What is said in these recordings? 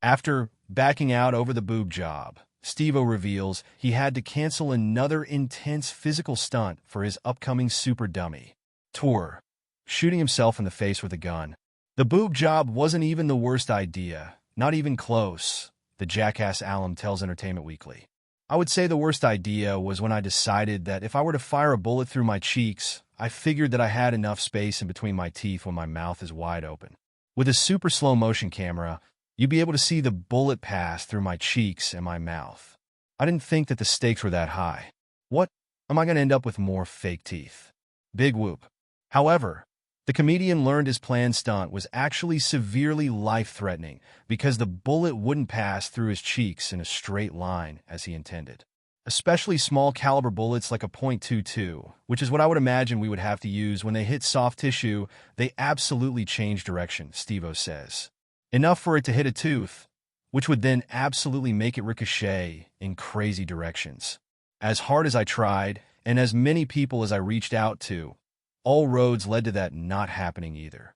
After backing out over the boob job, Steve-O reveals he had to cancel another intense physical stunt for his upcoming Super Dummy tour, shooting himself in the face with a gun. The boob job wasn't even the worst idea, not even close, the jackass alum tells Entertainment Weekly. I would say the worst idea was when I decided that if I were to fire a bullet through my cheeks, I figured that I had enough space in between my teeth when my mouth is wide open. With a super slow motion camera, you'd be able to see the bullet pass through my cheeks and my mouth. I didn't think that the stakes were that high. What? Am I going to end up with more fake teeth? Big whoop. However, the comedian learned his planned stunt was actually severely life-threatening because the bullet wouldn't pass through his cheeks in a straight line as he intended. Especially small-caliber bullets like a .22, which is what I would imagine we would have to use when they hit soft tissue, they absolutely change direction, Steve-O says. Enough for it to hit a tooth, which would then absolutely make it ricochet in crazy directions. As hard as I tried, and as many people as I reached out to, all roads led to that not happening either.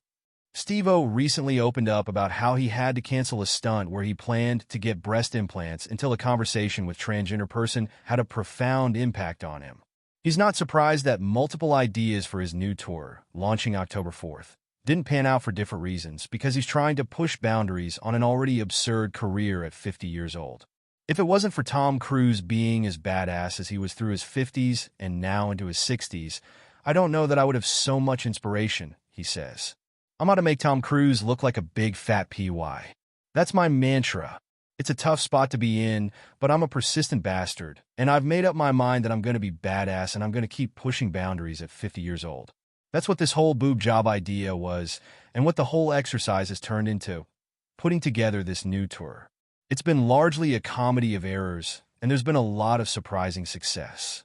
Steve-O recently opened up about how he had to cancel a stunt where he planned to get breast implants until a conversation with transgender person had a profound impact on him. He's not surprised that multiple ideas for his new tour, launching October 4th, didn't pan out for different reasons because he's trying to push boundaries on an already absurd career at 50 years old. If it wasn't for Tom Cruise being as badass as he was through his 50s and now into his 60s, I don't know that I would have so much inspiration, he says. I'm out to make Tom Cruise look like a big fat PY. That's my mantra. It's a tough spot to be in, but I'm a persistent bastard, and I've made up my mind that I'm going to be badass and I'm going to keep pushing boundaries at 50 years old. That's what this whole boob job idea was, and what the whole exercise has turned into, putting together this new tour. It's been largely a comedy of errors, and there's been a lot of surprising success.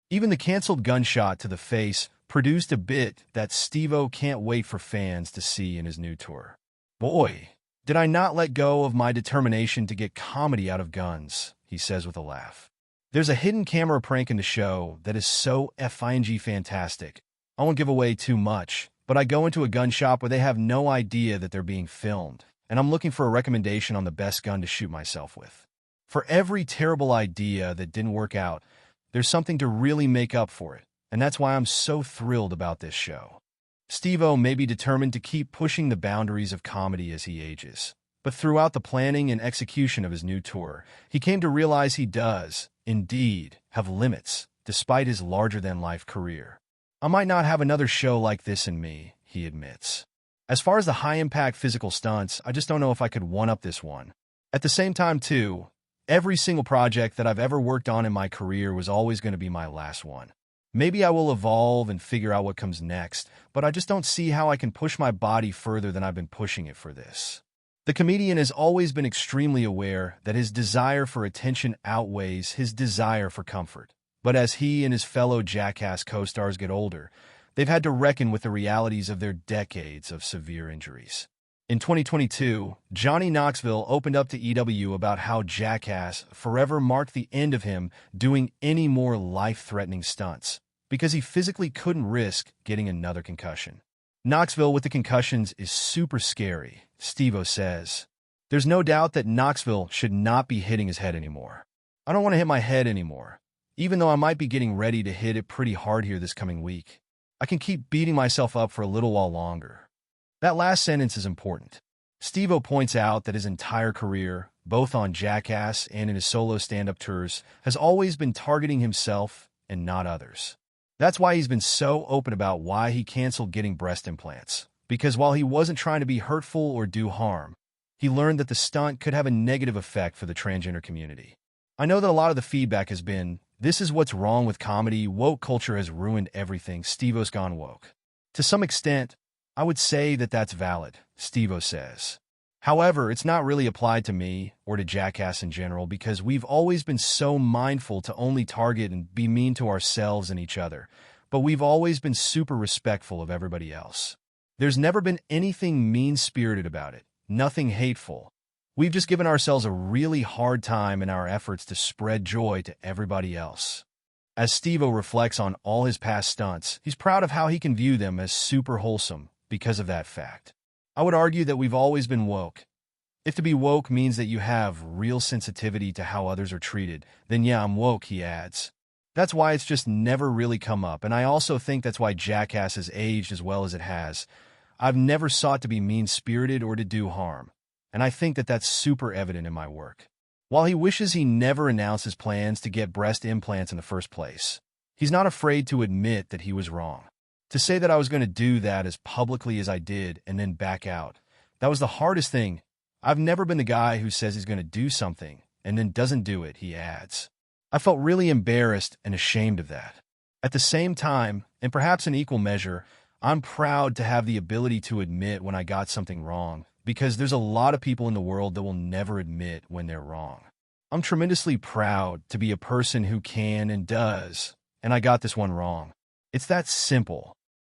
Even the canceled gunshot to the face produced a bit that Steve-O can't wait for fans to see in his new tour. Boy, did I not let go of my determination to get comedy out of guns, he says with a laugh. There's a hidden camera prank in the show that is so effing fantastic. I won't give away too much, but I go into a gun shop where they have no idea that they're being filmed, and I'm looking for a recommendation on the best gun to shoot myself with. For every terrible idea that didn't work out, there's something to really make up for it, and that's why I'm so thrilled about this show. Steve-O may be determined to keep pushing the boundaries of comedy as he ages, but throughout the planning and execution of his new tour, he came to realize he does, indeed, have limits, despite his larger-than-life career. I might not have another show like this in me, he admits. As far as the high-impact physical stunts, I just don't know if I could one-up this one. At the same time, too, every single project that I've ever worked on in my career was always going to be my last one. Maybe I will evolve and figure out what comes next, but I just don't see how I can push my body further than I've been pushing it for this. The comedian has always been extremely aware that his desire for attention outweighs his desire for comfort. But as he and his fellow Jackass co-stars get older, they've had to reckon with the realities of their decades of severe injuries. In 2022, Johnny Knoxville opened up to EW about how Jackass forever marked the end of him doing any more life-threatening stunts, because he physically couldn't risk getting another concussion. Knoxville with the concussions is super scary, Steve-O says. There's no doubt that Knoxville should not be hitting his head anymore. I don't want to hit my head anymore, even though I might be getting ready to hit it pretty hard here this coming week. I can keep beating myself up for a little while longer. That last sentence is important. Steve-O points out that his entire career, both on Jackass and in his solo stand-up tours, has always been targeting himself and not others. That's why he's been so open about why he canceled getting breast implants, because while he wasn't trying to be hurtful or do harm, he learned that the stunt could have a negative effect for the transgender community. I know that a lot of the feedback has been, "This is what's wrong with comedy, woke culture has ruined everything, Steve-O's gone woke." To some extent, I would say that that's valid, Steve-O says. However, it's not really applied to me or to Jackass in general because we've always been so mindful to only target and be mean to ourselves and each other, but we've always been super respectful of everybody else. There's never been anything mean-spirited about it, nothing hateful. We've just given ourselves a really hard time in our efforts to spread joy to everybody else. As Steve-O reflects on all his past stunts, he's proud of how he can view them as super wholesome because of that fact. I would argue that we've always been woke. If to be woke means that you have real sensitivity to how others are treated, then yeah, I'm woke, he adds. That's why it's just never really come up, and I also think that's why Jackass has aged as well as it has. I've never sought to be mean-spirited or to do harm, and I think that that's super evident in my work. While he wishes he never announced his plans to get breast implants in the first place, he's not afraid to admit that he was wrong. To say that I was going to do that as publicly as I did and then back out, that was the hardest thing. I've never been the guy who says he's going to do something and then doesn't do it, he adds. I felt really embarrassed and ashamed of that. At the same time, and perhaps in equal measure, I'm proud to have the ability to admit when I got something wrong, because there's a lot of people in the world that will never admit when they're wrong. I'm tremendously proud to be a person who can and does, and I got this one wrong. It's that simple.